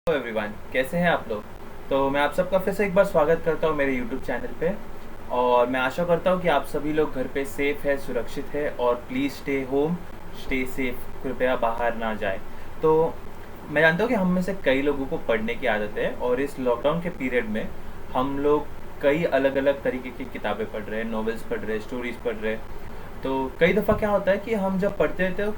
Hello everyone, कैसे हैं आप लोग। तो मैं आप सबका फिर से एक बार स्वागत करता हूं मेरे यूट्यूब चैनल पे। और मैं आशा करता हूं कि आप सभी लोग घर पे सेफ है, सुरक्षित है और please stay home, stay safe, कृपया बाहर ना जाए। तो मैं जानता हूं कि हम में से कई लोगों को पढ़ने की आदत है और इस लॉकडाउन के पीरियड में हम लोग कई अलग अलग तरीके की किताबें पढ़ रहे हैं, नॉवेल्स पढ़ रहे हैं, स्टोरीज़ पढ़ रहे हैं। तो कई दफ़ा क्या होता है कि हम जब पढ़ते हैं तो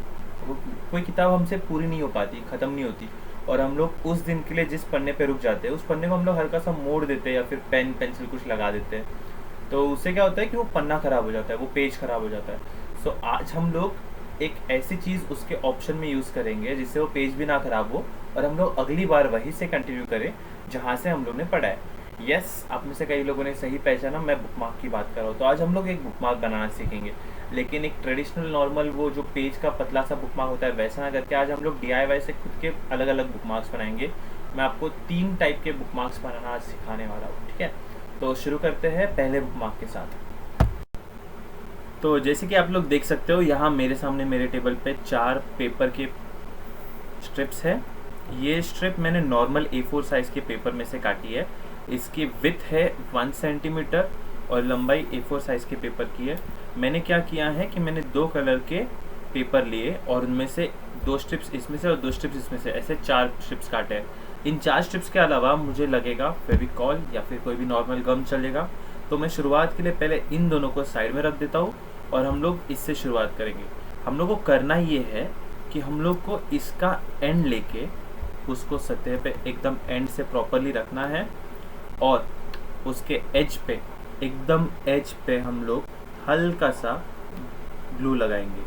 कोई किताब हमसे पूरी नहीं हो पाती, ख़त्म नहीं होती, और हम लोग उस दिन के लिए जिस पन्ने पे रुक जाते हैं उस पन्ने को हम लोग हल्का सा मोड़ देते हैं या फिर पेन पेंसिल कुछ लगा देते हैं। तो उससे क्या होता है कि वो पन्ना ख़राब हो जाता है, वो पेज ख़राब हो जाता है। सो आज हम लोग एक ऐसी चीज़ उसके ऑप्शन में यूज़ करेंगे जिससे वो पेज भी ना ख़राब हो और हम लोग अगली बार वहीं से कंटिन्यू करें जहाँ से हम लोग ने पढ़ा है। यस, आप में से कई लोगों ने सही पहचाना, मैं बुकमार्क की बात कर रहा हूँ। तो आज हम लोग एक बुकमार्क बनाना सीखेंगे, लेकिन एक ट्रेडिशनल नॉर्मल वो जो पेज का पतला सा बुकमार्क होता है वैसा ना करके आज हम लोग DIY से खुद के अलग अलग बुकमार्क्स बनाएंगे। मैं आपको 3 टाइप के बुकमार्क्स बनाना आज सिखाने वाला हूँ, ठीक है। तो शुरू करते हैं पहले बुकमार्क के साथ। तो जैसे कि आप लोग देख सकते हो यहाँ मेरे सामने मेरे टेबल पे 4 पेपर के स्ट्रिप्स है। ये स्ट्रिप मैंने नॉर्मल A4 साइज़ के पेपर में से काटी है। इसकी विड्थ है 1 सेंटीमीटर और लंबाई A4 साइज़ के पेपर की है। मैंने क्या किया है कि मैंने 2 कलर के पेपर लिए और उनमें से 2 स्ट्रिप्स इसमें से और 2 स्ट्रिप्स इसमें से, ऐसे 4 स्ट्रिप्स काटे हैं। इन 4 स्ट्रिप्स के अलावा मुझे लगेगा फेविकॉल या फिर कोई भी नॉर्मल गम चलेगा। तो मैं शुरुआत के लिए पहले इन दोनों को साइड में रख देता हूँ और हम लोग इससे शुरुआत करेंगे। हम लोग को करना ये है कि हम लोग को इसका एंड लेके उसको सतह पे एकदम एंड से प्रॉपरली रखना है और उसके एज पे, एकदम एज पे हम लोग हल्का सा ग्लू लगाएंगे।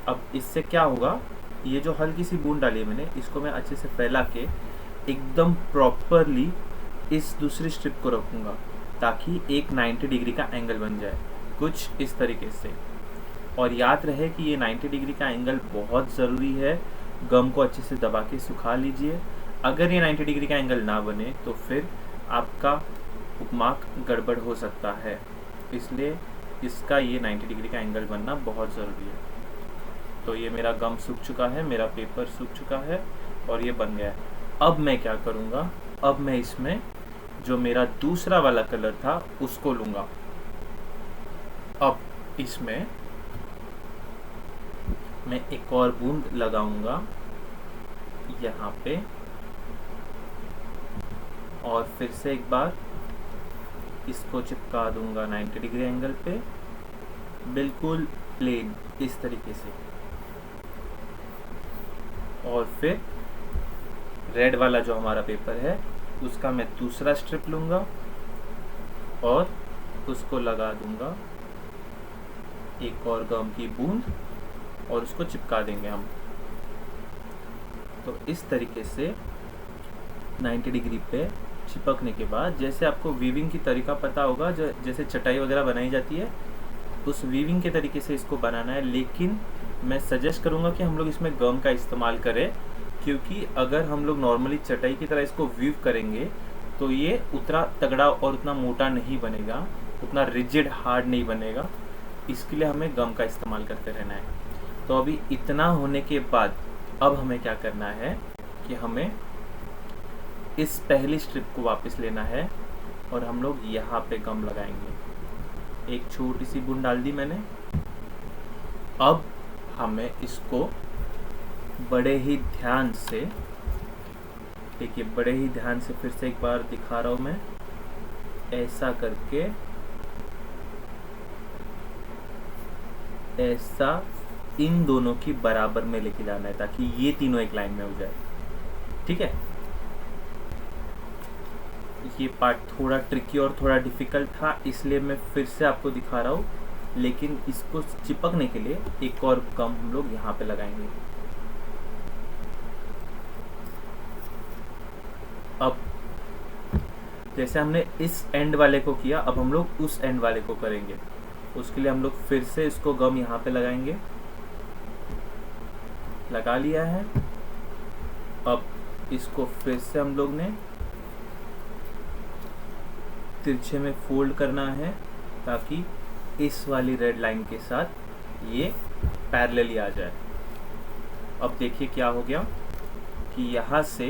अब इससे क्या होगा, ये जो हल्की सी बूंद डाली है मैंने, इसको मैं अच्छे से फैला के एकदम प्रॉपरली इस दूसरी स्ट्रिप को रखूँगा ताकि एक 90 डिग्री का एंगल बन जाए, कुछ इस तरीके से। और याद रहे कि ये 90 डिग्री का एंगल बहुत ज़रूरी है। गम को अच्छे से दबा के सुखा लीजिए। अगर ये 90 डिग्री का एंगल ना बने तो फिर आपका बुकमार्क गड़बड़ हो सकता है, इसलिए इसका ये 90 डिग्री का एंगल बनना बहुत ज़रूरी है। तो ये मेरा गम सूख चुका है, मेरा पेपर सूख चुका है और ये बन गया है। अब मैं क्या करूँगा, अब मैं इसमें जो मेरा दूसरा वाला कलर था उसको लूँगा। अब इसमें मैं एक और बूंद लगाऊंगा यहाँ पे और फिर से एक बार इसको चिपका दूंगा 90 डिग्री एंगल पे, बिल्कुल प्लेन इस तरीके से। और फिर रेड वाला जो हमारा पेपर है उसका मैं दूसरा स्ट्रिप लूँगा और उसको लगा दूंगा एक और गम की बूंद और उसको चिपका देंगे हम। तो इस तरीके से 90 डिग्री पे चिपकने के बाद, जैसे आपको वीविंग की तरीका पता होगा, जैसे चटाई वगैरह बनाई जाती है उस वीविंग के तरीके से इसको बनाना है। लेकिन मैं सजेस्ट करूँगा कि हम लोग इसमें गम का इस्तेमाल करें, क्योंकि अगर हम लोग नॉर्मली चटाई की तरह इसको वीव करेंगे तो ये उतना तगड़ा और उतना मोटा नहीं बनेगा, उतना रिजिड हार्ड नहीं बनेगा। इसके लिए हमें गम का इस्तेमाल करते रहना है। तो अभी इतना होने के बाद अब हमें क्या करना है कि हमें इस पहली स्ट्रिप को वापस लेना है और हम लोग यहाँ पे गम लगाएंगे। एक छोटी सी बूंद डाल दी मैंने। अब हमें इसको बड़े ही ध्यान से, देखिए बड़े ही ध्यान से, फिर से एक बार दिखा रहा हूँ मैं, ऐसा करके ऐसा इन दोनों की बराबर में लेके जाना है ताकि ये तीनों एक लाइन में हो जाए, ठीक है। ये पार्ट थोड़ा ट्रिकी और थोड़ा डिफ़िकल्ट था, इसलिए मैं फिर से आपको दिखा रहा हूँ, लेकिन इसको चिपकने के लिए एक और गम हम लोग यहाँ पे लगाएंगे। अब जैसे हमने इस एंड वाले को किया, अब हम लोग उस एंड वाले को करेंगे। उसके लिए हम लोग फिर से इसको गम यहाँ पे लगाएंगे। लगा लिया है। अब इसको फिर से हम लोग ने तिरछे में फोल्ड करना है ताकि इस वाली रेड लाइन के साथ ये पैरेलली आ जाए। अब देखिए क्या हो गया, कि यहाँ से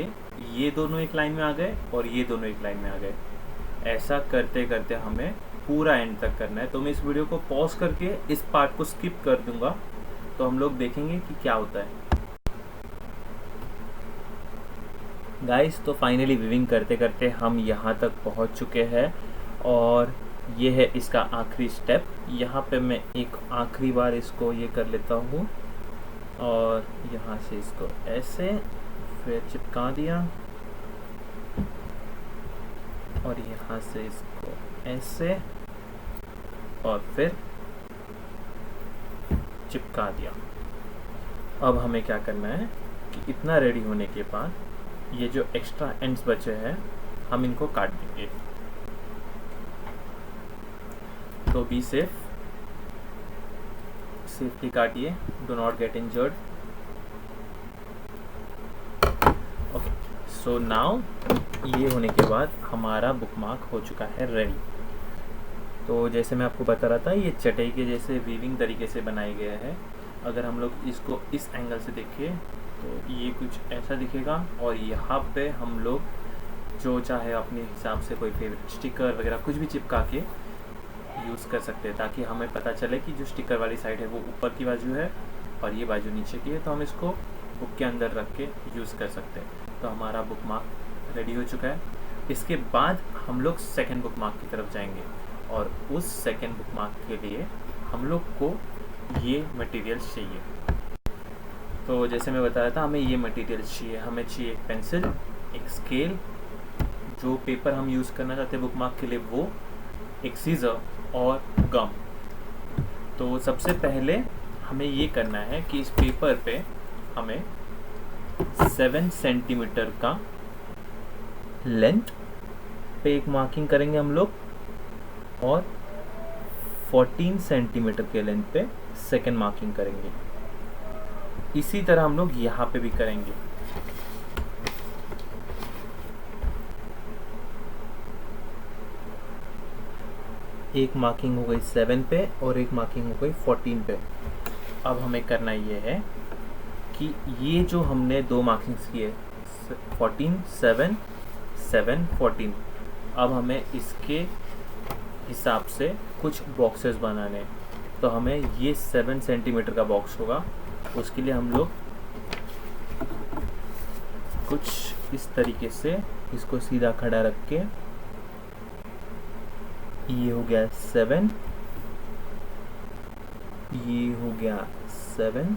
ये दोनों एक लाइन में आ गए और ये दोनों एक लाइन में आ गए। ऐसा करते करते हमें पूरा एंड तक करना है। तो मैं इस वीडियो को पॉज करके इस पार्ट को स्किप कर दूंगा, तो हम लोग देखेंगे कि क्या होता है। गाइस, तो फाइनली वीविंग करते करते हम यहाँ तक पहुँच चुके हैं और ये है इसका आखिरी स्टेप। यहाँ पे मैं एक आखिरी बार इसको ये कर लेता हूँ और यहाँ से इसको ऐसे फिर चिपका दिया और यहाँ से इसको ऐसे और फिर चिपका दिया। अब हमें क्या करना है कि इतना रेडी होने के बाद ये जो एक्स्ट्रा एंड्स बचे हैं हम इनको काट देंगे। तो बी सेफली काटिए, do not get injured. Okay, so now ये होने के बाद हमारा बुकमार्क हो चुका है रेडी। तो जैसे मैं आपको बता रहा था, ये चटाई के जैसे वीविंग तरीके से बनाया गया है। अगर हम लोग इसको इस एंगल से देखें तो ये कुछ ऐसा दिखेगा और यहाँ पे हम लोग जो चाहे अपने हिसाब से कोई फेवरेट स्टिकर वगैरह कुछ भी चिपका के यूज़ कर सकते हैं, ताकि हमें पता चले कि जो स्टिकर वाली साइड है वो ऊपर की बाजू है और ये बाजू नीचे की है। तो हम इसको बुक के अंदर रख के यूज़ कर सकते हैं। तो हमारा बुकमार्क रेडी हो चुका है। इसके बाद हम लोग सेकेंड बुकमार्क की तरफ जाएंगे और उस सेकेंड बुकमार्क के लिए हम लोग को ये मटेरियल्स चाहिए। तो जैसे मैं बता रहा था, हमें ये मटेरियल्स चाहिए। हमें चाहिए एक पेंसिल, एक स्केल, जो पेपर हम यूज़ करना चाहते हैं बुकमार्क के लिए वो, एक सीज़र और गम। तो सबसे पहले हमें ये करना है कि इस पेपर पे हमें 7 सेंटीमीटर का लेंथ पे एक मार्किंग करेंगे हम लोग और 14 सेंटीमीटर के लेंथ पे सेकेंड मार्किंग करेंगे। इसी तरह हम लोग यहाँ पे भी करेंगे। एक मार्किंग हो गई 7 पे और एक मार्किंग हो गई 14 पे। अब हमें करना ये है कि ये जो हमने दो मार्किंग्स किए 14, 7, 7, 14, अब हमें इसके हिसाब से कुछ बॉक्सेस बनाने हैं। तो हमें ये 7 सेंटीमीटर का बॉक्स होगा। उसके लिए हम लोग कुछ इस तरीके से इसको सीधा खड़ा रख के, ये हो गया 7, ये हो गया 7,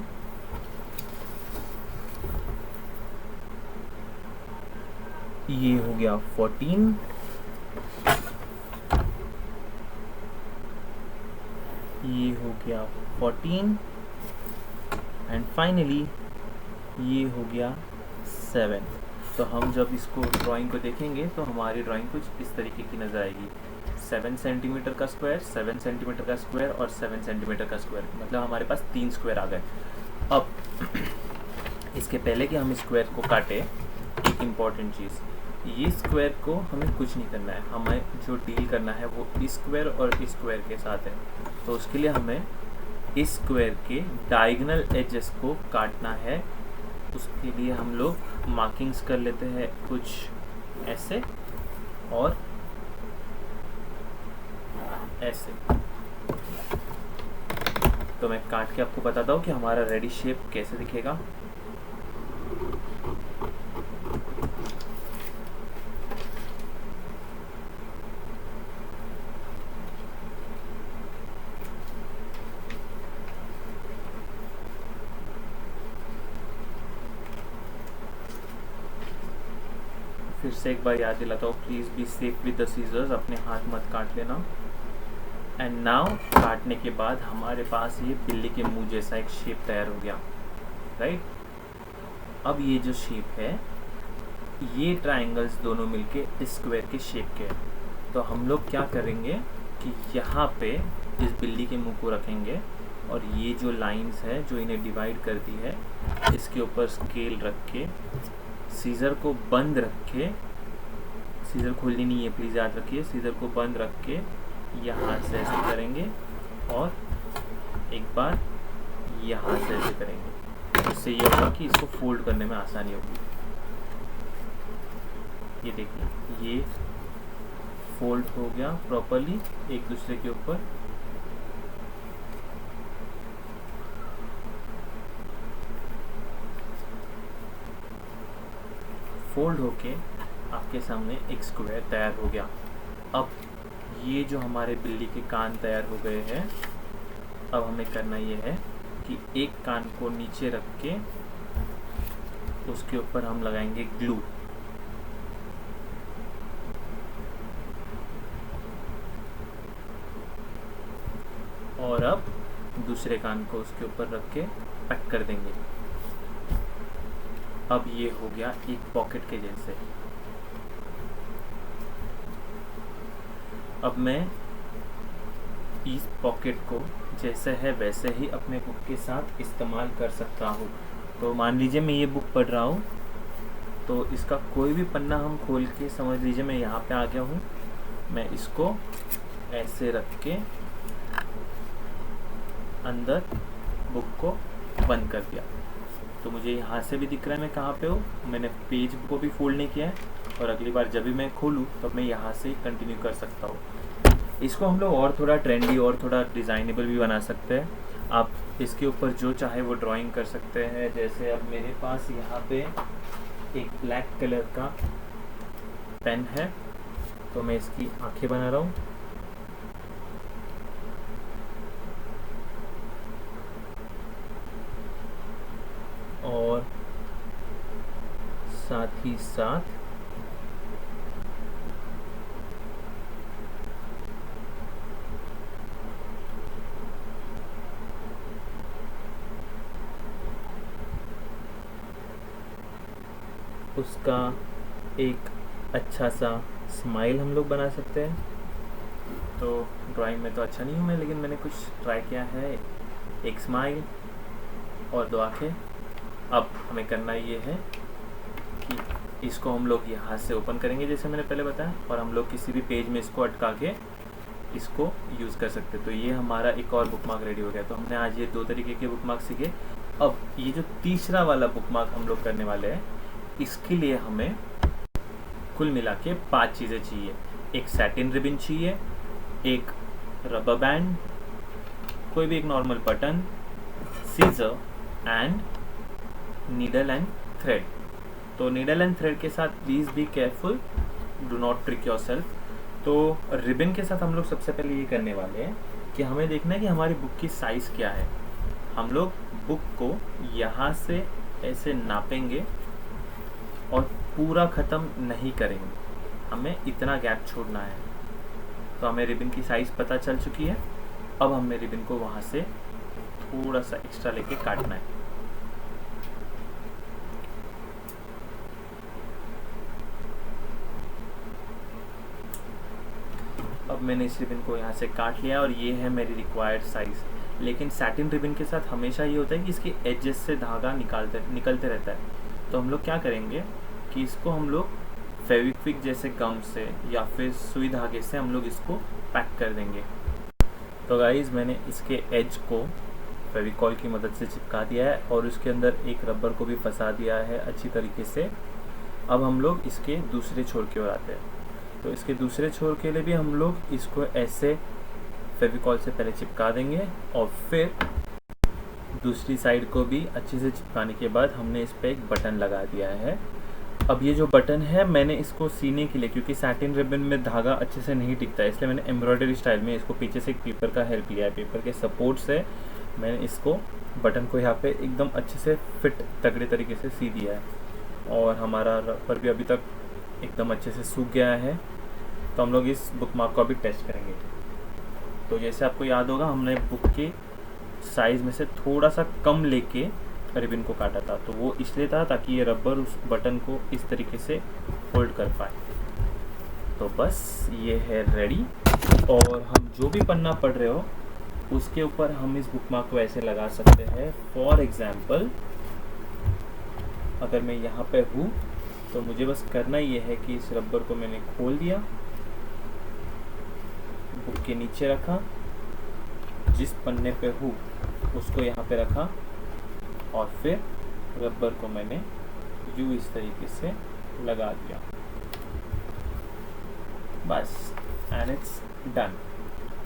ये हो गया 14, ये हो गया 14 एंड फाइनली ये हो गया 7। तो हम जब इसको ड्राइंग को देखेंगे तो हमारी ड्राइंग कुछ इस तरीके की नज़र आएगी। 7 सेंटीमीटर का स्क्वायर, 7 सेंटीमीटर का स्क्वायर और 7 सेंटीमीटर का स्क्वायर, मतलब हमारे पास 3 स्क्वायर आ गए। अब इसके पहले कि हम स्क्वायर को काटें, एक इम्पॉर्टेंट चीज़, ये स्क्वायर को हमें कुछ नहीं करना है। हमें जो डील करना है वो इस स्क्वायर और इस स्क्वायर के साथ है। तो उसके लिए हमें इस स्क्वायर के डायगोनल एजेस को काटना है। उसके लिए हम लोग मार्किंग्स कर लेते हैं कुछ ऐसे और ऐसे। तो मैं काट के आपको बताता हूँ कि हमारा रेडी शेप कैसे दिखेगा। फिर से एक बार याद दिलाता हूँ, please be safe with the scissors, अपने हाथ मत काट लेना। एंड नाउ काटने के बाद हमारे पास ये बिल्ली के मुंह जैसा एक शेप तैयार हो गया, राइट। अब ये जो शेप है, ये ट्रायंगल्स दोनों मिलके स्क्वायर के शेप के हैं। तो हम लोग क्या करेंगे कि यहाँ पे इस बिल्ली के मुंह को रखेंगे और ये जो लाइंस है जो इन्हें डिवाइड करती है, इसके ऊपर स्केल रख के, सीज़र को बंद रख के, सीज़र खोलनी नहीं है प्लीज़ याद रखिए, सीज़र को बंद रख के यहाँ से ऐसे करेंगे और एक बार यहाँ से ऐसे करेंगे। इससे ये होगा कि इसको फोल्ड करने में आसानी होगी। ये देखिए ये फोल्ड हो गया प्रॉपरली एक दूसरे के ऊपर। फोल्ड होके आपके सामने एक स्क्वायर तैयार हो गया। अब ये जो हमारे बिल्ली के कान तैयार हो गए हैं, अब हमें करना ये है कि एक कान को नीचे रख के उसके ऊपर हम लगाएंगे ग्लू। और अब दूसरे कान को उसके ऊपर रख के पैक कर देंगे। अब ये हो गया एक पॉकेट के जैसे। अब मैं इस पॉकेट को जैसे है वैसे ही अपने बुक के साथ इस्तेमाल कर सकता हूँ। तो मान लीजिए मैं ये बुक पढ़ रहा हूँ, तो इसका कोई भी पन्ना हम खोल के, समझ लीजिए मैं यहाँ पे आ गया हूँ, मैं इसको ऐसे रख के अंदर बुक को बंद कर दिया। तो मुझे यहाँ से भी दिख रहा है मैं कहाँ पे हूँ। मैंने पेज को भी फोल्ड नहीं किया है, और अगली बार जब भी मैं खोलूँ तब मैं यहाँ से कंटिन्यू कर सकता हूँ। इसको हम लोग और थोड़ा ट्रेंडी और थोड़ा डिज़ाइनेबल भी बना सकते हैं। आप इसके ऊपर जो चाहे वो ड्राइंग कर सकते हैं। जैसे अब मेरे पास यहाँ पे एक ब्लैक कलर का पेन है, तो मैं इसकी आंखें बना रहा हूँ। और साथ ही साथ उसका एक अच्छा सा स्माइल हम लोग बना सकते हैं। तो ड्राइंग में तो अच्छा नहीं हूँ मैं, लेकिन मैंने कुछ ट्राई किया है। एक स्माइल और दो आँखें। अब हमें करना ये है कि इसको हम लोग यहाँ से ओपन करेंगे जैसे मैंने पहले बताया, और हम लोग किसी भी पेज में इसको अटका के इसको यूज़ कर सकते हैं। तो ये हमारा एक और बुकमार्क रेडी हो गया। तो हमने आज ये 2 तरीके के बुकमार्क सीखे। अब ये जो तीसरा वाला बुकमार्क हम लोग करने वाले हैं, इसके लिए हमें कुल मिला के 5 चीज़ें चाहिए। एक सैटिन रिबन चाहिए, एक रबर बैंड, कोई भी एक normal button, scissor and needle and thread. तो नीडल एंड थ्रेड के साथ please be careful, do not trick yourself. तो रिबन के साथ हम लोग सबसे पहले ये करने वाले हैं कि हमें देखना है कि हमारी बुक की साइज़ क्या है। हम लोग बुक को यहाँ से ऐसे नापेंगे और पूरा ख़त्म नहीं करेंगे, हमें इतना गैप छोड़ना है। तो हमें रिबन की साइज़ पता चल चुकी है। अब हमें रिबन को वहाँ से थोड़ा सा एक्स्ट्रा लेके काटना है। अब मैंने इस रिबन को यहाँ से काट लिया और ये है मेरी रिक्वायर्ड साइज़। लेकिन सैटिन रिबन के साथ हमेशा ये होता है कि इसके एजेस से धागा निकलते रहता है। तो हम लोग क्या करेंगे कि इसको हम लोग फेविक्विक जैसे गम से या फिर सुई धागे से हम लोग इसको पैक कर देंगे। तो गाइज़ मैंने इसके एज को फेविकॉल की मदद से चिपका दिया है और उसके अंदर एक रबर को भी फंसा दिया है अच्छी तरीके से। अब हम लोग इसके दूसरे छोर की ओर आते हैं। तो इसके दूसरे छोर के लिए भी हम लोग इसको ऐसे फेविकॉल से पहले चिपका देंगे और फिर दूसरी साइड को भी अच्छे से चिपकाने के बाद हमने इस पर एक बटन लगा दिया है। अब ये जो बटन है मैंने इसको सीने के लिए, क्योंकि सैटिन रिबन में धागा अच्छे से नहीं टिकता है, इसलिए मैंने एम्ब्रॉयडरी स्टाइल में इसको पीछे से एक पेपर का हेल्प लिया है। पेपर के सपोर्ट से मैंने इसको बटन को यहाँ पे एकदम अच्छे से फिट तगड़े तरीके से सी दिया है। और हमारा रबर भी अभी तक एकदम अच्छे से सूख गया है। तो हम लोग इस बुकमार्क को अभी टेस्ट करेंगे। तो जैसे आपको याद होगा हमने बुक के साइज़ में से थोड़ा सा कम लेके रिबन को काटा था। तो वो इसलिए था ताकि ये रबर उस बटन को इस तरीके से होल्ड कर पाए। तो बस ये है रेडी। और हम जो भी पन्ना पढ़ रहे हो उसके ऊपर हम इस बुकमार्क को ऐसे लगा सकते हैं। फॉर एग्जाम्पल अगर मैं यहाँ पे हूँ तो मुझे बस करना ये है कि इस रबर को मैंने खोल दिया, बुक के नीचे रखा, जिस पन्ने पे हूँ उसको यहाँ पे रखा और फिर रबर को मैंने यूँ इस तरीके से लगा दिया। बस, and it's done.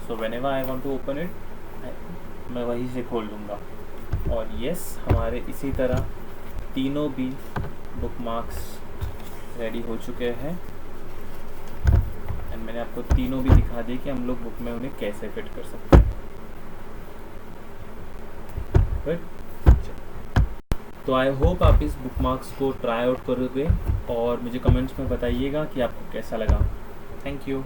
So whenever I want to open it, मैं वहीं से खोल लूँगा। और यस, हमारे इसी तरह तीनों भी बुकमार्क्स रेडी हो चुके हैं। एंड मैंने आपको तीनों भी दिखा दिए कि हम लोग बुक में उन्हें कैसे फिट कर सकते हैं। तो आई होप आप इस बुकमार्क्स को ट्राई आउट करोगे और मुझे कमेंट्स में बताइएगा कि आपको कैसा लगा। Thank you.